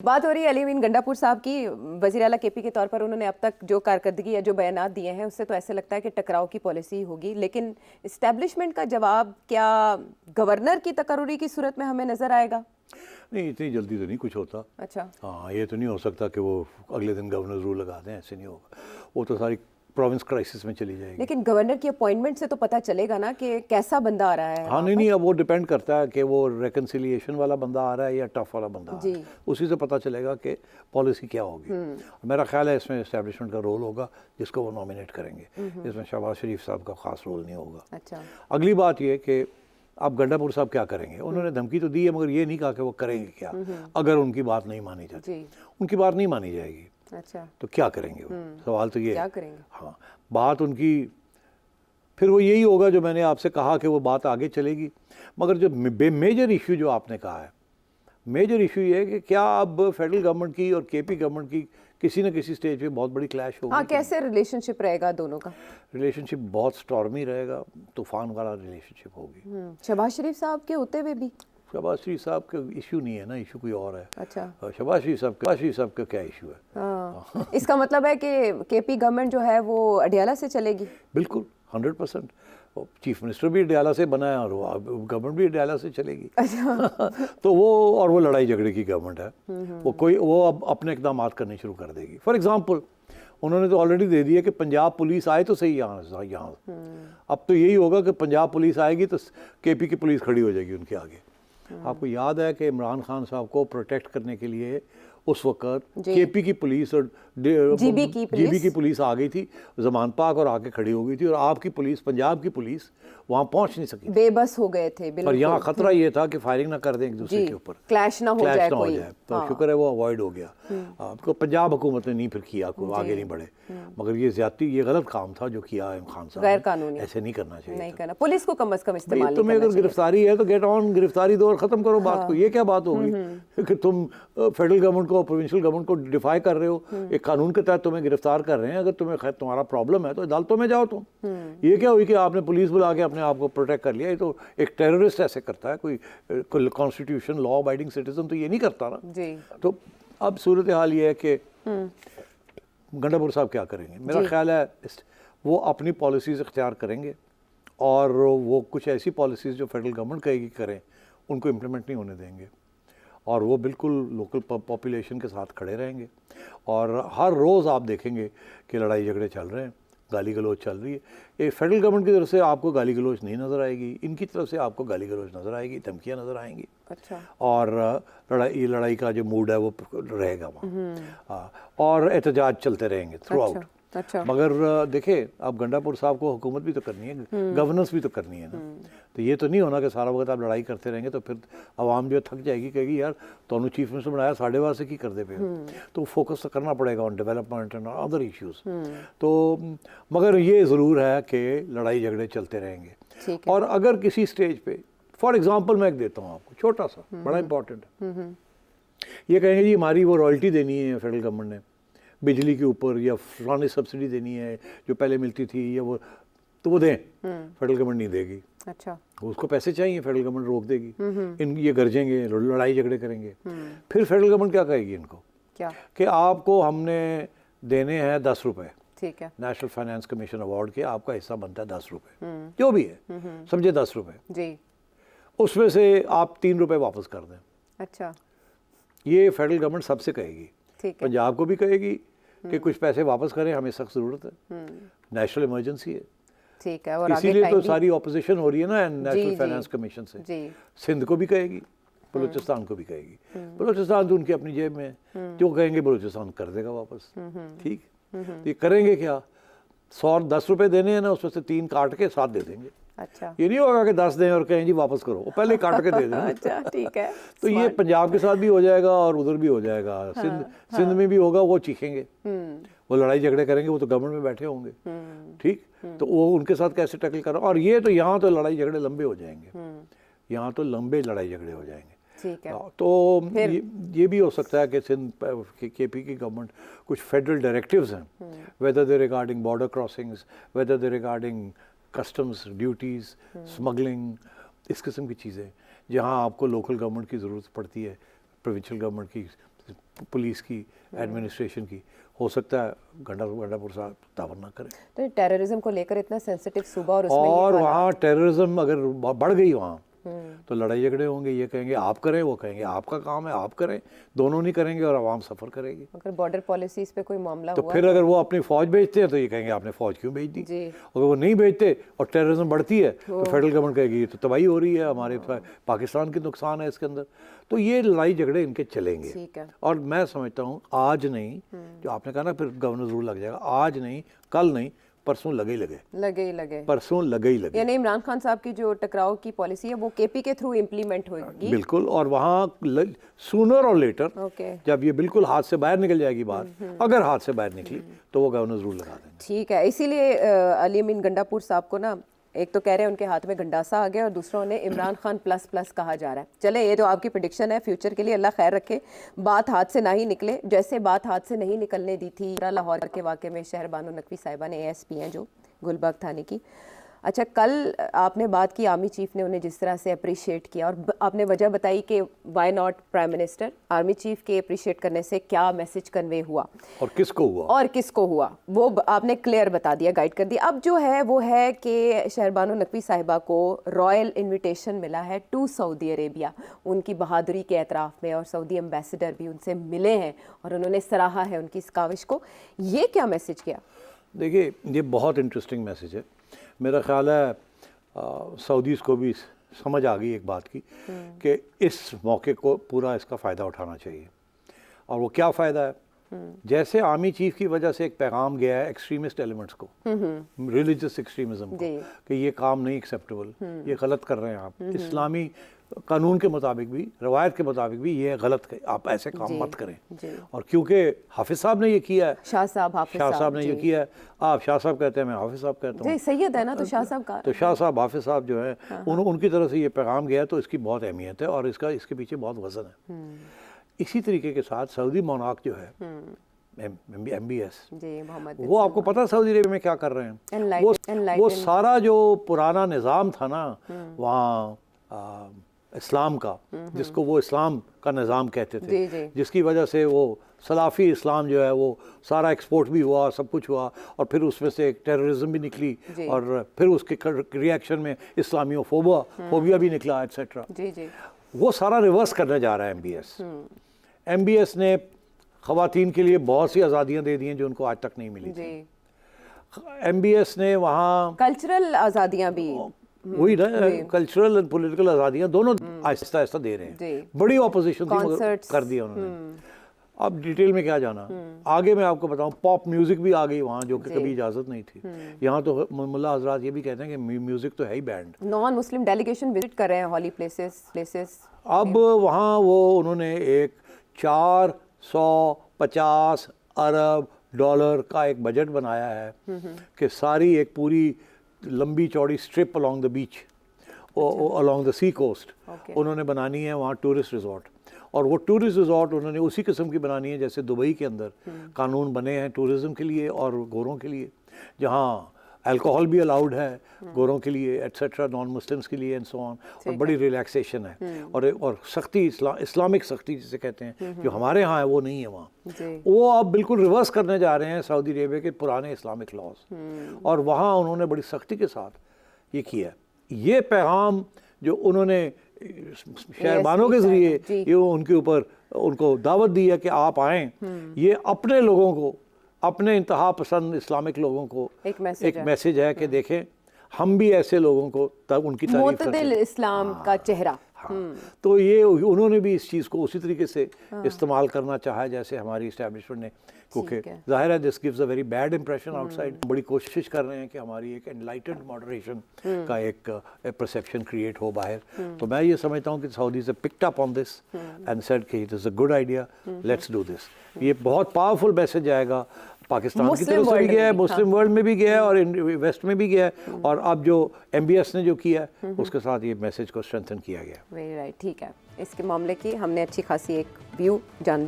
बात हो रही है अली गंडापुर साहब की। वज़ीर आला केपी के तौर पर उन्होंने अब तक जो कारकर्दगी या जो बयानात दिए हैं उससे तो ऐसे लगता है कि टकराव की पॉलिसी होगी, लेकिन इस्टेब्लिशमेंट का जवाब क्या गवर्नर की तकर्रुरी की सूरत में हमें नजर आएगा? नहीं, इतनी जल्दी तो नहीं कुछ होता। अच्छा, हाँ, ये तो नहीं हो सकता कि वो अगले दिन गवर्नर रूल लगा दें, ऐसे नहीं होगा। वो तो सारी प्रोविंस क्राइसिस में चली जाएगी। लेकिन गवर्नर की अपॉइंटमेंट से तो पता चलेगा ना कि कैसा बंदा आ रहा है। हाँ, नहीं, अब वो डिपेंड करता है कि वो रेकन्सिलिएशन वाला बंदा आ रहा है या टफ वाला बंदा आ रहा है। उसी से पता चलेगा कि पॉलिसी क्या होगी। मेरा ख्याल है इसमें एस्टेब्लिशमेंट का रोल होगा, जिसको वो नॉमिनेट करेंगे। इसमें शहबाज शरीफ साहब का खास रोल नहीं होगा। अच्छा, अगली बात ये कि अब गंडापुर साहब क्या करेंगे। उन्होंने धमकी तो दी है, मगर ये नहीं कहा कि वो करेंगे क्या अगर उनकी बात नहीं मानी जाती। उनकी बात नहीं मानी जाएगी। अच्छा, तो क्या करेंगे वो? सवाल तो ये क्या है। करेंगे? हाँ, बात उनकी फिर वो यही होगा जो मैंने आपसे कहा कि वो बात आगे चलेगी। मगर जो मेजर इशू जो आपने कहा है, मेजर इशू ये है कि क्या अब फेडरल गवर्नमेंट की और केपी गवर्नमेंट की किसी न किसी स्टेज पे बहुत बड़ी क्लैश होगी। हाँ, कैसे रिलेशनशिप रहेगा दोनों का? रिलेशनशिप बहुत स्टॉर्मी रहेगा, तूफान वाला रिलेशनशिप होगी। शहबाज शरीफ साहब के होते हुए भी शहबाज शरीफ साहब का इशू नहीं है ना, इशू कोई और है। अच्छा, शहबाज शरीफ साहब का क्या इशू है? हाँ। इसका मतलब है कि केपी गवर्नमेंट जो है वो अडियाला से चलेगी? बिल्कुल 100%। चीफ मिनिस्टर भी अडियाला से बना है और गवर्नमेंट भी अडियाला से चलेगी। अच्छा। तो वो लड़ाई झगड़े की गवर्नमेंट है। वो अब अपने इकदाम करने शुरू कर देगी। फॉर एग्जांपल, उन्होंने तो ऑलरेडी दे दिया कि पंजाब पुलिस आए तो सही यहाँ। अब तो यही होगा कि पंजाब पुलिस आएगी तो केपी की पुलिस खड़ी हो जाएगी उनके आगे। आपको याद है कि इमरान खान साहब को प्रोटेक्ट करने के लिए उस वक्त केपी की पुलिस और जीबी की पुलिस आ गई थी जमान पाक और आके खड़ी हो गई थी, और आपकी पुलिस, पंजाब की पुलिस वहां पहुंच नहीं सकी, बेबस हो गए थे। और यहाँ खतरा ये था कि फायरिंग ना कर दें एक दूसरे के ऊपर, क्लैश ना हो जाए कोई। तो हाँ। शुक्र है वो अवॉइड हो गया। आपको पंजाब हुकूमत ने नहीं फिर किया, कोई आगे नहीं बढ़े। मगर ये ज्यादती, ये गलत काम था जो किया इमरान खान साहब, गैर कानूनी, ऐसे नहीं करना चाहिए, नहीं करना। पुलिस को कम से कम इस्तेमाल तुम्हें अगर गिरफ्तारी है तो गेट ऑन, गिरफ्तारी दो और खत्म करो बात को। ये क्या बात हो गई कि तुम फेडरल गवर्नमेंट को, प्रोविंशियल गवर्नमेंट को डिफाई कर रहे हो, एक कानून के तहत तुम्हें गिरफ्तार कर रहे हैं। अगर तुम्हारा प्रॉब्लम है तो अदालतों में जाओ तुम। ये क्या हुई कि आपने पुलिस बुला के अपने आप को प्रोटेक्ट कर लिया? ये तो एक टेररिस्ट ऐसे करता है, कोई कॉन्स्टिट्यूशन लॉ अबाइडिंग सिटीजन तो ये नहीं करता ना जी। तो अब सूरत हाल ये है कि गंडापुर साहब क्या करेंगे। मेरा ख्याल है वो अपनी पॉलिसीज़ इख्तियार करेंगे, और वो कुछ ऐसी पॉलिसीज़ जो फेडरल गवर्नमेंट कहेगी करें, उनको इम्प्लीमेंट नहीं होने देंगे, और वो बिल्कुल लोकल पॉपुलेशन के साथ खड़े रहेंगे। और हर रोज़ आप देखेंगे कि लड़ाई झगड़े चल रहे हैं, गाली गलौज चल रही है। ये फेडरल गवर्नमेंट की तरफ से आपको गाली गलौज नहीं नज़र आएगी, इनकी तरफ से आपको गाली गलौज नज़र आएगी, धमकियाँ नज़र आएंगी। अच्छा। और लड़ाई का जो मूड है वो रहेगा वहाँ, और एहतजाज चलते रहेंगे थ्रू आउट। अच्छा। मगर देखिए, अब गंडापुर साहब को हुकूमत भी तो करनी है, गवर्नेंस भी तो करनी है ना। तो ये तो नहीं होना कि सारा वक्त आप लड़ाई करते रहेंगे, तो फिर आवाम जो थक जाएगी, कहेगी यार तो चीफ मिनिस्टर बनाया, 12.5 की कर दे पे। तो फोकस तो करना पड़ेगा on development and other issues. तो मगर ये ज़रूर है कि लड़ाई झगड़े चलते रहेंगे। और अगर किसी स्टेज पे, फॉर एग्जाम्पल मैं एक देता हूँ आपको छोटा सा, बड़ा इंपॉर्टेंट है। ये कहेंगे जी हमारी वो रॉयल्टी देनी है फेडरल गवर्नमेंट ने बिजली के ऊपर, या फलानी सब्सिडी देनी है जो पहले मिलती थी, या वो तो वो दें। फेडरल गवर्नमेंट नहीं देगी। अच्छा। उसको पैसे चाहिए, फेडरल गवर्नमेंट रोक देगी। ये गरजेंगे, लड़ाई झगड़े करेंगे। फिर फेडरल गवर्नमेंट क्या कहेगी इनको, क्या कि आपको हमने देने हैं 10 रुपये, ठीक है, नेशनल फाइनेंस कमीशन अवार्ड के, आपका हिस्सा बनता है 10 रुपये, जो भी है समझे 10 रुपये जी, उसमें से आप 3 रुपये वापस कर दें। अच्छा। ये फेडरल गवर्नमेंट सबसे कहेगी, पंजाब को भी कहेगी कि कुछ पैसे वापस करें, हमें सख्त ज़रूरत है, नेशनल इमरजेंसी है, ठीक है। और इसीलिए तो सारी ऑपोजिशन हो रही है ना नेशनल फाइनेंस कमीशन से। सिंध को भी कहेगी, बलूचिस्तान को भी कहेगी। बलूचिस्तान तो उनकी अपनी जेब में है, जो कहेंगे बलूचिस्तान कर देगा वापस। ठीक, ये करेंगे क्या, 10 रुपये देने हैं ना, उसमें से 3 काट के 7 दे देंगे। अच्छा। ये नहीं होगा कि 10 दें और कहें जी वापस करो, वो पहले काट के दे दें। अच्छा, ठीक है। तो ये पंजाब के साथ भी हो जाएगा और उधर भी हो जाएगा। सिंध में भी होगा, वो चीखेंगे, वो लड़ाई झगड़े करेंगे, वो तो गवर्नमेंट में बैठे होंगे। ठीक, तो वो उनके साथ कैसे टैकल करो। और ये तो यहाँ तो लड़ाई झगड़े लंबे हो जाएंगे, यहाँ तो लंबे लड़ाई झगड़े हो जाएंगे। ठीक है। तो ये भी हो सकता है कि सिंध केपी की गवर्नमेंट कुछ फेडरल डायरेक्टिव्स हैं, whether they regarding border crossings, whether they regarding customs duties, smuggling, इस किस्म की चीज़ें, जहाँ आपको लोकल गवर्नमेंट की ज़रूरत पड़ती है, प्रोविंशियल गवर्नमेंट की पुलिस की, एडमिनिस्ट्रेशन की, हो सकता है गंडापुर साहब तावन ना करें। तो टेररिज्म को लेकर इतना सेंसिटिव सूबा और उसमें और वहाँ टेररिज्म अगर बढ़ गई वहाँ तो लड़ाई झगड़े होंगे, ये कहेंगे आप करें, वो कहेंगे आपका काम है आप करें, दोनों नहीं करेंगे और आवाम सफ़र करेगी। अगर बॉर्डर पॉलिसीज पे कोई मामला तो हुआ फिर अगर वो अपनी फ़ौज भेजते हैं तो ये कहेंगे आपने फ़ौज क्यों भेज दी। जी। अगर वो नहीं भेजते और टेररिज्म बढ़ती है तो फेडरल गवर्नमेंट कहेगी तो तबाही हो रही है, हमारे पाकिस्तान की नुकसान है इसके अंदर। तो ये लड़ाई झगड़े इनके चलेंगे। ठीक है। और मैं समझता हूँ आज नहीं, जो आपने कहा ना फिर गवर्नर रूल लग जाएगा, आज नहीं, कल नहीं, परसों लगे ही लगे परसों लगे ही लगे। यानी इमरान खान साहब की जो टकराव की पॉलिसी है वो केपी के थ्रू इम्प्लीमेंट होगी। बिल्कुल। और वहाँ सूनर और लेटर जब ये बिल्कुल हाथ से बाहर निकल जाएगी बात, अगर हाथ से बाहर निकली तो वो गवर्नर रूल लगा देंगे। ठीक है। इसीलिए अली अमीन गंडापुर साहब को ना एक तो कह रहे हैं उनके हाथ में गंडासा आ गया और दूसरा उन्हें इमरान खान प्लस प्लस कहा जा रहा है। चले ये तो आपकी प्रेडिक्शन है फ्यूचर के लिए, अल्लाह खैर रखे, बात हाथ से ना ही निकले। जैसे बात हाथ से नहीं निकलने दी थी लाहौर के वाक़े में, शहर बानो नकवी साहिबा ने ASP हैं जो गुलबर्ग थाने की। अच्छा, कल आपने बात की आर्मी चीफ ने उन्हें जिस तरह से अप्रिशिएट किया और आपने वजह बताई कि why not prime minister, army chief के अप्रिशिएट करने से क्या मैसेज कन्वे हुआ और किसको हुआ वो आपने क्लियर बता दिया, गाइड कर दिया। अब जो है वो है कि शहरबानो नकवी साहिबा को रॉयल इन्विटेशन मिला है टू सऊदी अरेबिया, उनकी बहादुरी के एतराफ़ में, और सऊदी एम्बेसडर भी उनसे मिले हैं और उन्होंने सराहा है उनकी इस काविश को। ये क्या मैसेज किया? देखिए, ये बहुत इंटरेस्टिंग मैसेज है। मेरा ख्याल है सऊदीज़ को भी समझ आ गई एक बात की कि इस मौके को पूरा इसका फ़ायदा उठाना चाहिए। और वो क्या फ़ायदा है, जैसे आर्मी चीफ की वजह से एक पैगाम गया है एक्सट्रीमिस्ट एलिमेंट्स को, रिलीजियस एक्सट्रीमिज्म को, कि ये काम नहीं एक्सेप्टेबल, ये गलत कर रहे हैं आप, इस्लामी कानून के मुताबिक भी, रवायत के मुताबिक भी ये गलत है, आप ऐसे काम मत करें। और क्योंकि हाफिज साहब ने ये किया है, शाह साहब ने ये किया है, आप शाह साहब कहते हैं, मैं हाफिज साहब कहता हूँ, सैयद है ना, तो शाह साहब का, तो शाह साहब हाफिज साहब जो है उनकी तरफ से ये पैगाम गया है, तो इसकी बहुत अहमियत है और इसके पीछे बहुत वजन है। इसी तरीके के साथ सऊदी मोनार्क जो है MBS, वो आपको पता है सऊदी अरेबिया में क्या कर रहे हैं? वो सारा जो पुराना निज़ाम था ना वहाँ इस्लाम का, जिसको वो इस्लाम का निज़ाम कहते थे, जिसकी वजह से वो सलाफ़ी इस्लाम जो है वो सारा एक्सपोर्ट भी हुआ, सब कुछ हुआ, और फिर उसमें से एक टेररिज्म भी निकली, और फिर उसके रिएक्शन में इस्लामियोफोबिया भी निकला, एट्सेट्रा। वो सारा रिवर्स करने जा रहा है MBS ने ख़वातीन के लिए बहुत सी आज़ादियाँ दे दी हैं जो उनको आज तक नहीं मिली थी। MBS ने वहाँ कल्चरल आज़ादियाँ भी, वही ना, कल्चरल एंड पॉलिटिकल आज़ादियाँ दोनों आहिस्ता आहिस्ता दे रहे हैं। बड़ी ऑपोजिशन थी मगर कर दिया उन्होंने। अब डिटेल में क्या जाना, आगे मैं आपको बताऊं, पॉप म्यूज़िक भी आ गई वहाँ, जो कि कभी इजाज़त नहीं थी। यहाँ तो मुल्ला हजरात ये भी कहते हैं कि म्यूज़िक तो है ही band. Non Muslim delegation visit कर रहे हैं हॉली प्लेसेस। अब वहाँ वो उन्होंने एक 450 अरब डॉलर का एक बजट बनाया है कि सारी एक पूरी लंबी चौड़ी strip along the beach, along the sea coast उन्होंने बनानी है वहाँ टूरिस्ट रिजॉर्ट। और वो टूरिस्ट रिजॉर्ट उन्होंने उसी किस्म की बनानी है जैसे दुबई के अंदर कानून बने हैं टूरिज़्म के लिए और गोरों के लिए, जहाँ अल्कोहल भी अलाउड है गोरों के लिए, एट्सेट्रा, नॉन मुस्लिम्स के लिए एंड सो ऑन, और बड़ी रिलैक्सेशन है। और सख्ती, इस्लामिक सख्ती जिसे कहते हैं, जो हमारे यहाँ है वो नहीं है वहाँ। वो अब बिल्कुल रिवर्स करने जा रहे हैं सऊदी अरेबिया के पुराने इस्लामिक लॉज, और वहाँ उन्होंने बड़ी सख्ती के साथ ये किया। ये पैगाम जो उन्होंने शहरबानों के ज़रिए ये उनके ऊपर उनको दावत दी है कि आप आएँ, ये अपने लोगों को, अपने इंतहा पसंद इस्लामिक लोगों को एक मैसेज है कि देखें हम भी ऐसे लोगों को तब उनकी तारीफ करते हैं, इस्लाम का चेहरा। तो ये उन्होंने भी इस चीज़ को उसी तरीके से इस्तेमाल करना चाहा जैसे हमारी इस्टेब्लिशमेंट ने, क्योंकि जाहिर है this gives a very bad impression outside. बड़ी कोशिश कर रहे हैं कि हमारी एक एनलाइटेंड मॉडरेशन का एक परसेप्शन क्रिएट हो बाहर। तो मैं ये समझता हूँ कि सऊदी से picked up on this and said कि it is a good idea, let's do this. ये बहुत पावरफुल मैसेज जाएगा, पाकिस्तान की तरफ से भी गया है, मुस्लिम वर्ल्ड में भी गया है और वेस्ट में भी गया है, और अब जो MBS ने जो किया है उसके साथ ये मैसेज को स्ट्रेंथन किया गया। वेरी राइट, ठीक है। इसके मामले की हमने अच्छी खासी एक व्यू जान लिया।